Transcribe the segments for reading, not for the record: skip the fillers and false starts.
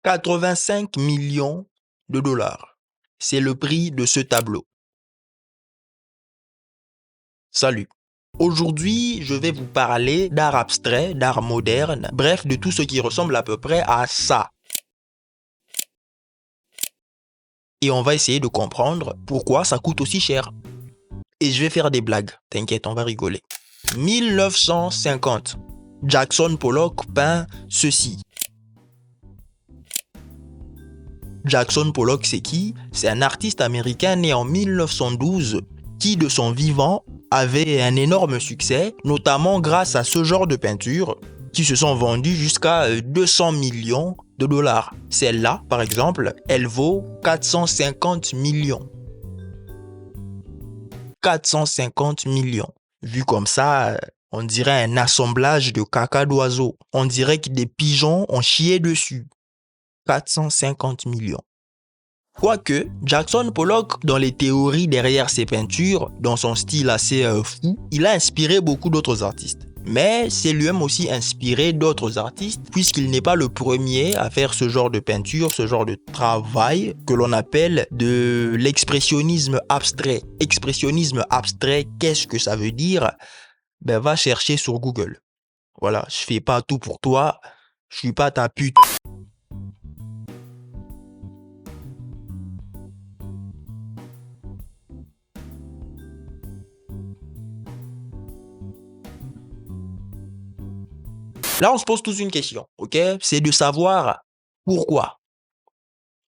85 millions de dollars. C'est le prix de ce tableau. Salut. Aujourd'hui, je vais vous parler d'art abstrait, d'art moderne, bref, de tout ce qui ressemble à peu près à ça. Et on va essayer de comprendre pourquoi ça coûte aussi cher. Et je vais faire des blagues, t'inquiète, on va rigoler. 1950, Jackson Pollock peint ceci. Jackson Pollock, c'est qui? C'est un artiste américain né en 1912 qui, de son vivant, avait un énorme succès, notamment grâce à ce genre de peintures qui se sont vendues jusqu'à 200 millions de dollars. Celle-là, par exemple, elle vaut 450 millions. 450 millions. Vu comme ça, on dirait un assemblage de caca d'oiseaux. On dirait que des pigeons ont chié dessus. 450 millions. Quoique, Jackson Pollock, dans les théories derrière ses peintures, dans son style assez fou, il a inspiré beaucoup d'autres artistes. Mais c'est lui-même aussi inspiré d'autres artistes, puisqu'il n'est pas le premier à faire ce genre de peinture, ce genre de travail que l'on appelle de l'expressionnisme abstrait. Expressionnisme abstrait, qu'est-ce que ça veut dire? Ben va chercher sur Google. Voilà, je fais pas tout pour toi, je suis pas ta pute. Là, on se pose tous une question, ok? C'est de savoir pourquoi.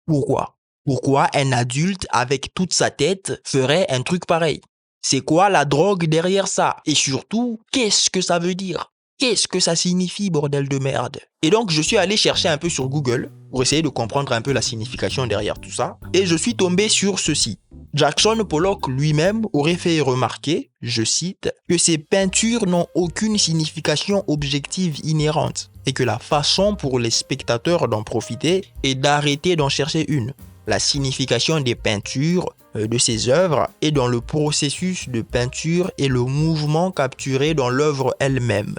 Pourquoi? Pourquoi un adulte avec toute sa tête ferait un truc pareil? C'est quoi la drogue derrière ça? Et surtout, qu'est-ce que ça veut dire? Qu'est-ce que ça signifie, bordel de merde? Et donc, je suis allé chercher un peu sur Google pour essayer de comprendre un peu la signification derrière tout ça. Et je suis tombé sur ceci. Jackson Pollock lui-même aurait fait remarquer, je cite, que ces peintures n'ont aucune signification objective inhérente et que la façon pour les spectateurs d'en profiter est d'arrêter d'en chercher une. La signification des peintures de ces œuvres est dans le processus de peinture et le mouvement capturé dans l'œuvre elle-même.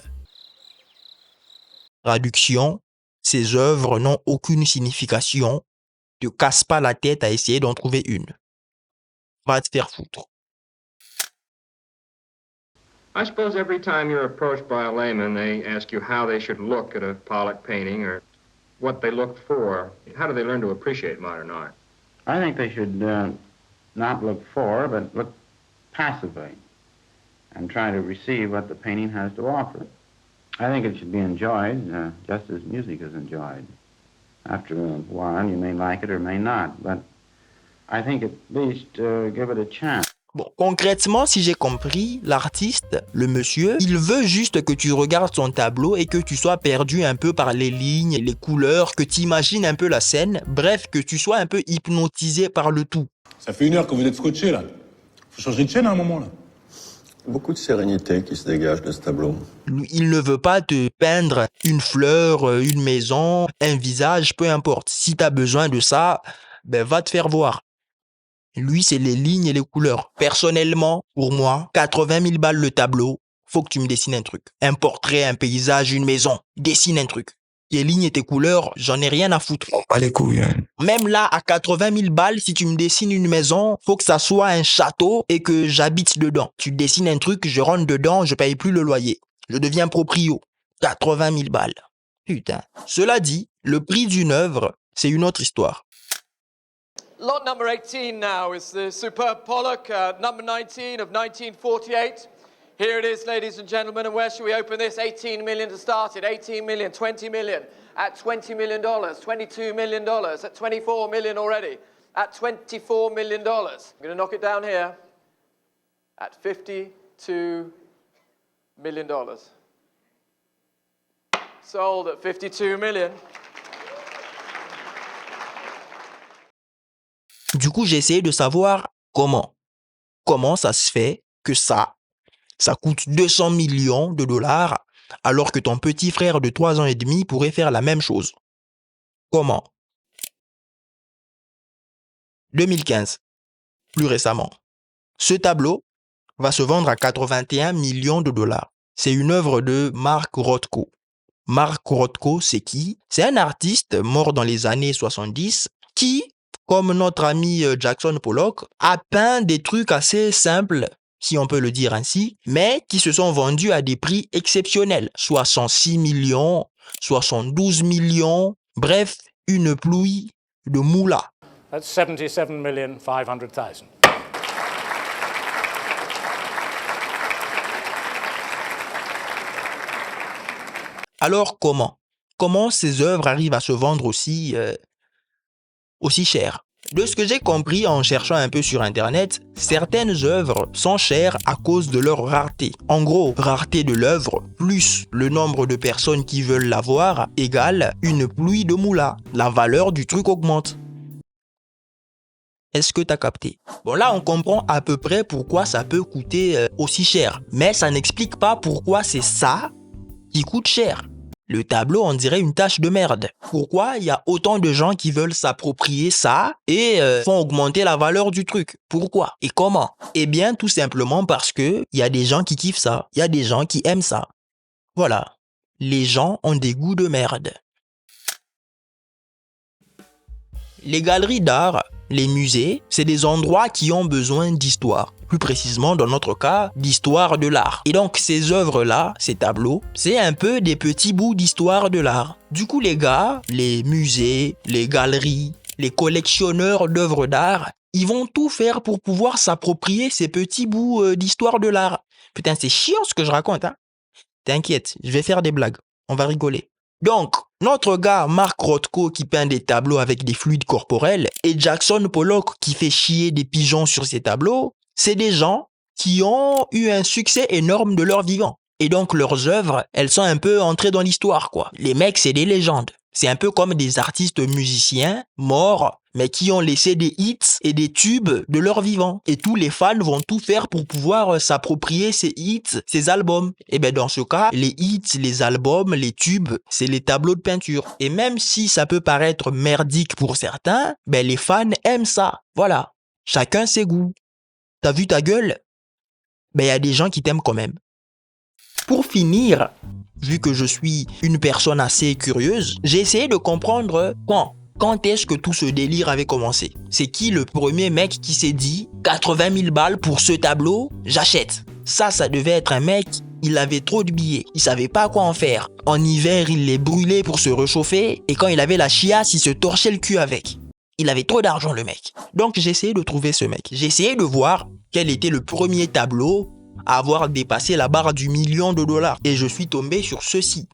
Traduction, ces œuvres n'ont aucune signification, ne casse pas la tête à essayer d'en trouver une. Va te faire foutre. I suppose every time you're approached by a layman, they ask you how they should look at a Pollock painting or what they look for. How do they learn to appreciate modern art? I think they should not look for, but look passively and try to receive what the painting has to offer. I think it should be enjoyed just as music is enjoyed. After a while, you may like it or may not, but I think at least give it a chance. Bon, concrètement, si j'ai compris, l'artiste, le monsieur, il veut juste que tu regardes son tableau et que tu sois perdu un peu par les lignes, les couleurs, que tu imagines un peu la scène, bref, que tu sois un peu hypnotisé par le tout. Ça fait 1 heure que vous êtes scotché, là. Faut changer de chaîne à un moment, là. Beaucoup de sérénité qui se dégage de ce tableau. Il ne veut pas te peindre une fleur, une maison, un visage, peu importe. Si tu as besoin de ça, ben va te faire voir. Lui, c'est les lignes et les couleurs. Personnellement, pour moi, 80 000 balles le tableau, faut que tu me dessines un truc. Un portrait, un paysage, une maison. Dessine un truc. Tes lignes et tes couleurs, j'en ai rien à foutre. Pas les couilles, hein. Même là, à 80 000 balles, si tu me dessines une maison, faut que ça soit un château et que j'habite dedans. Tu dessines un truc, je rentre dedans, je paye plus le loyer. Je deviens proprio. 80 000 balles. Putain. Cela dit, le prix d'une œuvre, c'est une autre histoire. Lot number 18 now is the superb Pollock, number 19 of 1948. Here it is, ladies and gentlemen, and where should we open this? 18 million to start it, 18 million, 20 million, at $20 million, $22 million, at 24 million already, at $24 million. I'm going to knock it down here at $52 million. Sold at 52 million. Du coup, j'ai essayé de savoir comment. Comment ça se fait que ça coûte 200 millions de dollars alors que ton petit frère de 3 ans et demi pourrait faire la même chose. Comment? 2015, plus récemment. Ce tableau va se vendre à 81 millions de dollars. C'est une œuvre de Mark Rothko. Mark Rothko, c'est qui? C'est un artiste mort dans les années 70 qui, comme notre ami Jackson Pollock, a peint des trucs assez simples, si on peut le dire ainsi, mais qui se sont vendus à des prix exceptionnels. 66 millions, 72 millions, bref, une pluie de moula. That's 77,500,000. Alors comment? Comment ces œuvres arrivent à se vendre aussi cher? De ce que j'ai compris en cherchant un peu sur internet, certaines œuvres sont chères à cause de leur rareté. En gros, rareté de l'œuvre plus le nombre de personnes qui veulent la voir égale une pluie de moula. La valeur du truc augmente. Est-ce que t'as capté? Bon, là, on comprend à peu près pourquoi ça peut coûter aussi cher. Mais ça n'explique pas pourquoi c'est ça qui coûte cher. Le tableau, on dirait une tache de merde. Pourquoi il y a autant de gens qui veulent s'approprier ça et font augmenter la valeur du truc? Pourquoi? Et comment? Eh bien, tout simplement parce que il y a des gens qui kiffent ça. Il y a des gens qui aiment ça. Voilà. Les gens ont des goûts de merde. Les galeries d'art, les musées, c'est des endroits qui ont besoin d'histoire. Plus précisément, dans notre cas, d'histoire de l'art. Et donc, ces œuvres-là, ces tableaux, c'est un peu des petits bouts d'histoire de l'art. Du coup, les gars, les musées, les galeries, les collectionneurs d'œuvres d'art, ils vont tout faire pour pouvoir s'approprier ces petits bouts d'histoire de l'art. Putain, c'est chiant ce que je raconte, hein. T'inquiète, je vais faire des blagues. On va rigoler. Donc, notre gars Mark Rothko qui peint des tableaux avec des fluides corporels et Jackson Pollock qui fait chier des pigeons sur ses tableaux, c'est des gens qui ont eu un succès énorme de leur vivant. Et donc leurs œuvres, elles sont un peu entrées dans l'histoire, quoi. Les mecs, c'est des légendes. C'est un peu comme des artistes musiciens morts, mais qui ont laissé des hits et des tubes de leur vivant. Et tous les fans vont tout faire pour pouvoir s'approprier ces hits, ces albums. Et bien dans ce cas, les hits, les albums, les tubes, c'est les tableaux de peinture. Et même si ça peut paraître merdique pour certains, ben les fans aiment ça. Voilà. Chacun ses goûts. T'as vu ta gueule? Ben il y a des gens qui t'aiment quand même. Pour finir, vu que je suis une personne assez curieuse, j'ai essayé de comprendre quand est-ce que tout ce délire avait commencé. C'est qui le premier mec qui s'est dit 80 000 balles pour ce tableau, j'achète. Ça devait être un mec, il avait trop de billets, il savait pas quoi en faire. En hiver, il les brûlait pour se réchauffer et quand il avait la chiasse, il se torchait le cul avec. Il avait trop d'argent le mec. Donc j'ai essayé de trouver ce mec. J'ai essayé de voir quel était le premier tableau à avoir dépassé la barre du million de dollars. Et je suis tombé sur ceci.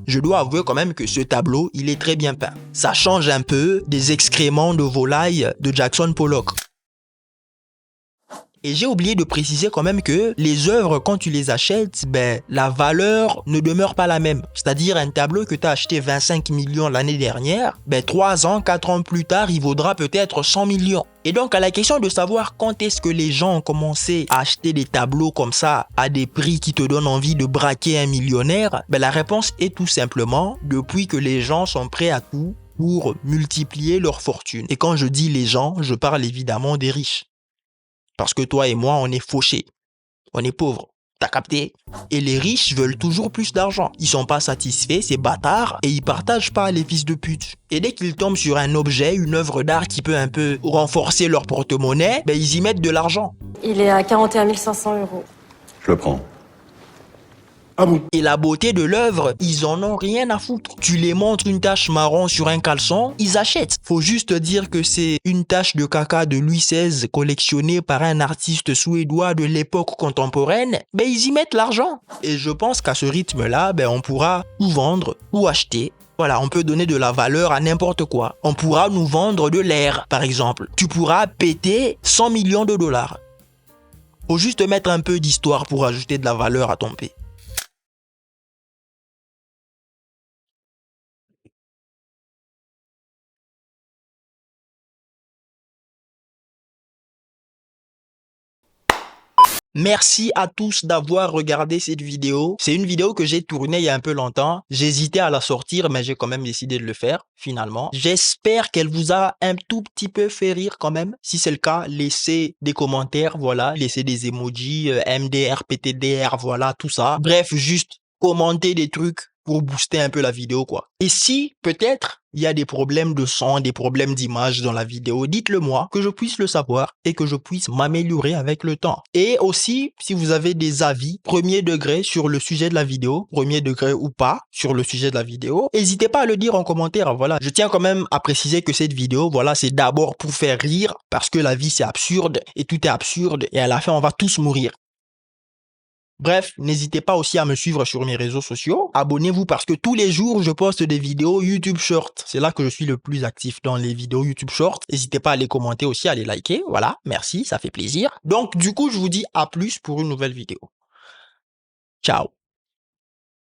Je dois avouer quand même que ce tableau, il est très bien peint. Ça change un peu des excréments de volaille de Jackson Pollock. Et j'ai oublié de préciser quand même que les œuvres, quand tu les achètes, ben, la valeur ne demeure pas la même. C'est-à-dire un tableau que tu as acheté 25 millions l'année dernière, ben, 3 ans, 4 ans plus tard, il vaudra peut-être 100 millions. Et donc, à la question de savoir quand est-ce que les gens ont commencé à acheter des tableaux comme ça à des prix qui te donnent envie de braquer un millionnaire, ben, la réponse est tout simplement depuis que les gens sont prêts à tout pour multiplier leur fortune. Et quand je dis les gens, je parle évidemment des riches. Parce que toi et moi, on est fauchés. On est pauvres. T'as capté? Et les riches veulent toujours plus d'argent. Ils sont pas satisfaits, ces bâtards, et ils partagent pas les fils de pute. Et dès qu'ils tombent sur un objet, une œuvre d'art qui peut un peu renforcer leur porte-monnaie, ben ils y mettent de l'argent. Il est à 41 500 €. Je le prends. Ah bon? Et la beauté de l'œuvre, ils en ont rien à foutre. Tu les montres une tache marron sur un caleçon, ils achètent. Faut juste dire que c'est une tache de caca de Louis XVI collectionnée par un artiste suédois de l'époque contemporaine, ben ils y mettent l'argent. Et je pense qu'à ce rythme-là, ben on pourra tout vendre, tout acheter. Voilà, on peut donner de la valeur à n'importe quoi. On pourra nous vendre de l'air, par exemple. Tu pourras péter 100 millions de dollars. Faut juste mettre un peu d'histoire pour ajouter de la valeur à ton P. Merci à tous d'avoir regardé cette vidéo. C'est une vidéo que j'ai tournée il y a un peu longtemps. J'hésitais à la sortir, mais j'ai quand même décidé de le faire, finalement. J'espère qu'elle vous a un tout petit peu fait rire quand même. Si c'est le cas, laissez des commentaires, voilà. Laissez des emojis, MDR, PTDR, voilà, tout ça. Bref, juste commentez des trucs pour booster un peu la vidéo, quoi. Et si, peut-être, il y a des problèmes de son, des problèmes d'image dans la vidéo, dites-le moi, que je puisse le savoir et que je puisse m'améliorer avec le temps. Et aussi, si vous avez des avis premier degré sur le sujet de la vidéo, premier degré ou pas sur le sujet de la vidéo, n'hésitez pas à le dire en commentaire, voilà. Je tiens quand même à préciser que cette vidéo, voilà, c'est d'abord pour faire rire, parce que la vie c'est absurde, et tout est absurde, et à la fin on va tous mourir. Bref, n'hésitez pas aussi à me suivre sur mes réseaux sociaux. Abonnez-vous parce que tous les jours, je poste des vidéos YouTube Short. C'est là que je suis le plus actif dans les vidéos YouTube Short. N'hésitez pas à les commenter aussi, à les liker. Voilà, merci, ça fait plaisir. Donc, du coup, je vous dis à plus pour une nouvelle vidéo. Ciao.